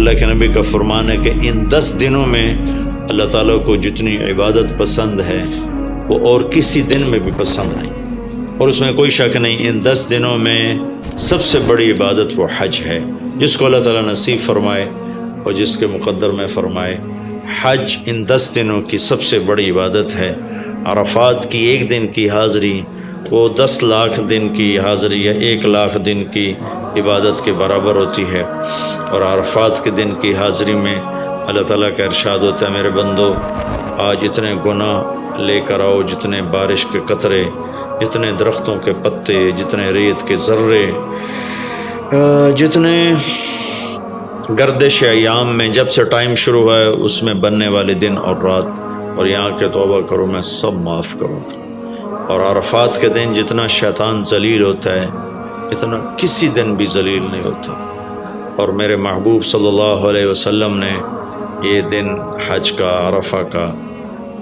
اللہ کے نبی کا فرمان ہے کہ ان 10 دنوں میں اللہ تعالیٰ کو جتنی عبادت پسند ہے وہ اور کسی دن میں بھی پسند نہیں، اور اس میں کوئی شک نہیں ان 10 دنوں میں سب سے بڑی عبادت وہ حج ہے، جس کو اللہ تعالیٰ نصیب فرمائے اور جس کے مقدر میں فرمائے۔ حج ان 10 دنوں کی سب سے بڑی عبادت ہے۔ عرفات کی ایک دن کی حاضری وہ 10 لاکھ دن کی حاضری یا 1 لاکھ دن کی عبادت کے برابر ہوتی ہے، اور عرفات کے دن کی حاضری میں اللہ تعالیٰ کا ارشاد ہوتا ہے، میرے بندو آج اتنے گناہ لے کر آؤ، جتنے بارش کے قطرے، جتنے درختوں کے پتے، جتنے ریت کے ذرے، جتنے گردش ایام میں جب سے ٹائم شروع ہوا ہے اس میں بننے والے دن اور رات، اور یہاں کے توبہ کرو میں سب معاف کروں گا۔ اور عرفات کے دن جتنا شیطان ذلیل ہوتا ہے اتنا کسی دن بھی ذلیل نہیں ہوتا، اور میرے محبوب صلی اللہ علیہ وسلم نے یہ دن حج کا، عرفہ کا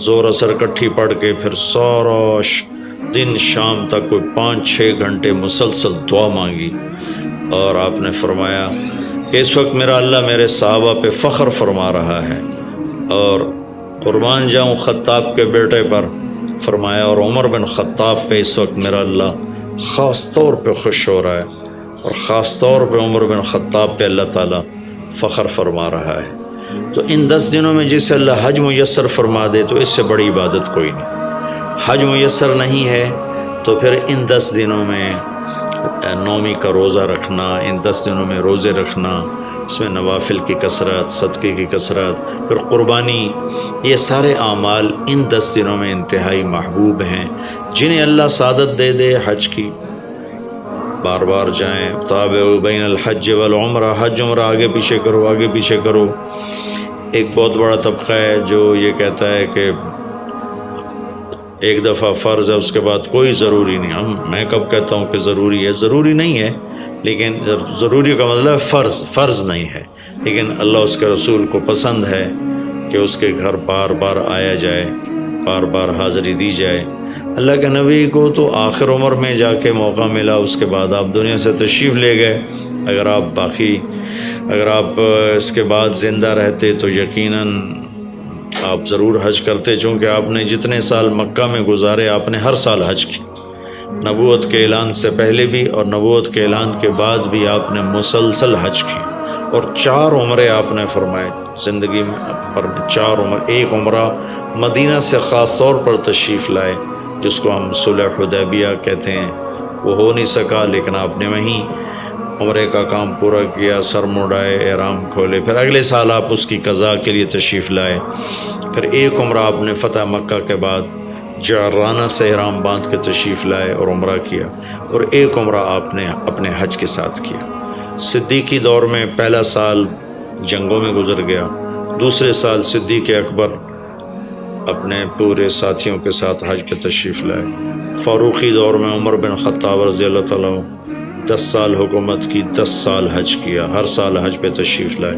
زور اثر کٹھی پڑھ کے پھر سارا دن شام تک کوئی 5-6 گھنٹے مسلسل دعا مانگی، اور آپ نے فرمایا کہ اس وقت میرا اللہ میرے صحابہ پہ فخر فرما رہا ہے، اور قربان جاؤں خطاب کے بیٹے پر، فرمایا اور عمر بن خطاب پہ اس وقت میرا اللہ خاص طور پہ خوش ہو رہا ہے، اور خاص طور پہ عمر بن خطاب پہ اللہ تعالیٰ فخر فرما رہا ہے۔ تو ان 10 دنوں میں جسے اللہ حج میسر فرما دے تو اس سے بڑی عبادت کوئی نہیں۔ حج میسر نہیں ہے تو پھر ان 10 دنوں میں نومی کا روزہ رکھنا، ان 10 دنوں میں روزے رکھنا، اس میں نوافل کی کثرت، صدقے کی کثرت، پھر قربانی، یہ سارے اعمال ان 10 دنوں میں انتہائی محبوب ہیں، جنہیں اللہ سعادت دے دے حج کی بار بار جائیں۔ تابعوا بین الحج والعمرہ، حج عمرہ آگے پیچھے کرو، آگے پیچھے کرو۔ ایک بہت بڑا طبقہ ہے جو یہ کہتا ہے کہ ایک دفعہ فرض ہے اس کے بعد کوئی ضروری نہیں۔ میں کب کہتا ہوں کہ ضروری ہے؟ ضروری نہیں ہے، لیکن ضروری کا مطلب فرض نہیں ہے، لیکن اللہ اس کے رسول کو پسند ہے کہ اس کے گھر بار بار آیا جائے، بار بار حاضری دی جائے۔ اللہ کے نبی کو تو آخر عمر میں جا کے موقع ملا، اس کے بعد آپ دنیا سے تشریف لے گئے۔ اگر آپ اس کے بعد زندہ رہتے تو یقیناً آپ ضرور حج کرتے، چونکہ آپ نے جتنے سال مکہ میں گزارے آپ نے ہر سال حج کی، نبوت کے اعلان سے پہلے بھی اور نبوت کے اعلان کے بعد بھی آپ نے مسلسل حج کی، اور 4 عمرے آپ نے فرمائے زندگی میں پر 4 عمر۔ ایک عمرہ مدینہ سے خاص طور پر تشریف لائے جس کو ہم صلح حدیبیہ کہتے ہیں، وہ ہو نہیں سکا، لیکن آپ نے وہیں عمرے کا کام پورا کیا، سر مڑائے، احرام کھولے، پھر اگلے سال آپ اس کی قضاء کے لیے تشریف لائے۔ پھر ایک عمرہ آپ نے فتح مکہ کے بعد جعرانہ سے احرام باندھ کے تشریف لائے اور عمرہ کیا، اور ایک عمرہ آپ نے اپنے حج کے ساتھ کیا۔ صدیقی دور میں پہلا سال جنگوں میں گزر گیا، دوسرے سال صدیق اکبر اپنے پورے ساتھیوں کے ساتھ حج پہ تشریف لائے۔ فاروقی دور میں عمر بن خطاب رضی اللہ تعالیٰ 10 سال حکومت کی، 10 سال حج کیا، ہر سال حج پہ تشریف لائے۔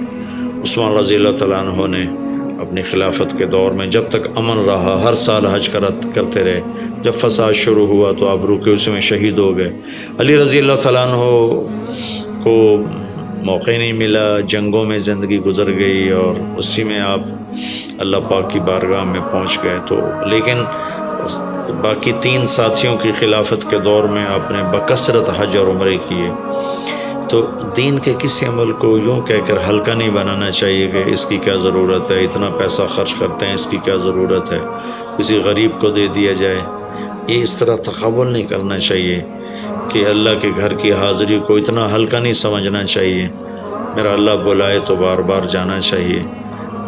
عثمان رضی اللہ تعالیٰ عنہ نے اپنی خلافت کے دور میں جب تک امن رہا ہر سال حج کرتے رہے، جب فساد شروع ہوا تو آپ رکے اس میں شہید ہو گئے۔ علی رضی اللہ تعالیٰ عنہ کو موقع نہیں ملا، جنگوں میں زندگی گزر گئی، اور اسی میں آپ اللہ پاک کی بارگاہ میں پہنچ گئے۔ تو لیکن باقی 3 ساتھیوں کی خلافت کے دور میں آپ نے بکثرت حج اور عمرے کیے۔ تو دین کے کسی عمل کو یوں کہہ کر ہلکا نہیں بنانا چاہیے کہ اس کی کیا ضرورت ہے، اتنا پیسہ خرچ کرتے ہیں، اس کی کیا ضرورت ہے، کسی غریب کو دے دیا جائے۔ یہ اس طرح تقابل نہیں کرنا چاہیے کہ اللہ کے گھر کی حاضری کو اتنا ہلکا نہیں سمجھنا چاہیے۔ میرا اللہ بلائے تو بار بار جانا چاہیے،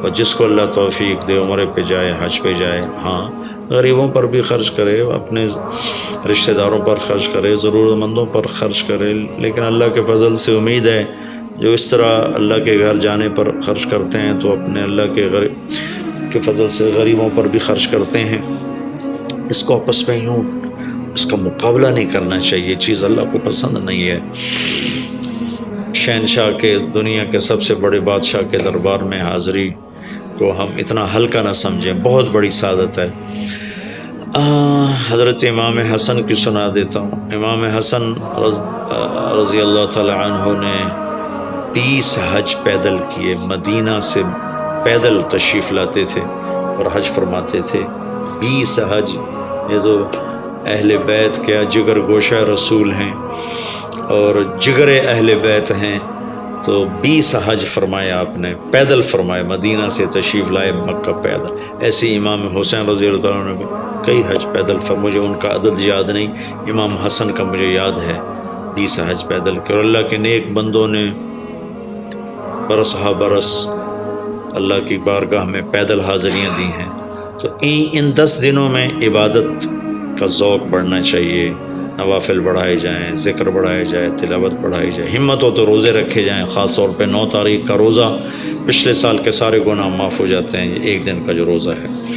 اور جس کو اللہ توفیق دے عمرے پہ جائے، حج پہ جائے۔ ہاں غریبوں پر بھی خرچ کرے، اپنے رشتہ داروں پر خرچ کرے، ضرورت مندوں پر خرچ کرے، لیکن اللہ کے فضل سے امید ہے جو اس طرح اللہ کے گھر جانے پر خرچ کرتے ہیں تو اپنے اللہ کے فضل سے غریبوں پر بھی خرچ کرتے ہیں۔ اس کو آپس میں یوں اس کا مقابلہ نہیں کرنا چاہیے، چیز اللہ کو پسند نہیں ہے۔ شہنشاہ کے، دنیا کے سب سے بڑے بادشاہ کے دربار میں حاضری کو ہم اتنا ہلکا نہ سمجھیں، بہت بڑی سعادت ہے۔ حضرت امام حسن کی سنا دیتا ہوں۔ امام حسن رضی اللہ تعالی عنہ نے 20 حج پیدل کیے، مدینہ سے پیدل تشریف لاتے تھے اور حج فرماتے تھے۔ 20 حج، یہ تو اہل بیت کیا جگر گوشہ رسول ہیں اور جگر اہل بیت ہیں، تو 20 حج فرمایا آپ نے، پیدل فرمایا، مدینہ سے تشریف لائے مکہ پیدل۔ ایسے امام حسین رضی اللہ عنہ نے بھی کئی حج پیدل مجھے ان کا عدد یاد نہیں، امام حسن کا مجھے یاد ہے 20 حج پیدل کے، اور اللہ کے نیک بندوں نے برس ہا برس اللہ کی بارگاہ میں پیدل حاضریاں دی ہیں۔ تو ان 10 دنوں میں عبادت کا ذوق بڑھنا چاہیے، نوافل بڑھائے جائیں، ذکر بڑھائے جائے، تلاوت بڑھائی جائے، ہمت ہو تو روزے رکھے جائیں، خاص طور پہ 9 تاریخ کا روزہ، پچھلے سال کے سارے گناہ معاف ہو جاتے ہیں، یہ ایک دن کا جو روزہ ہے۔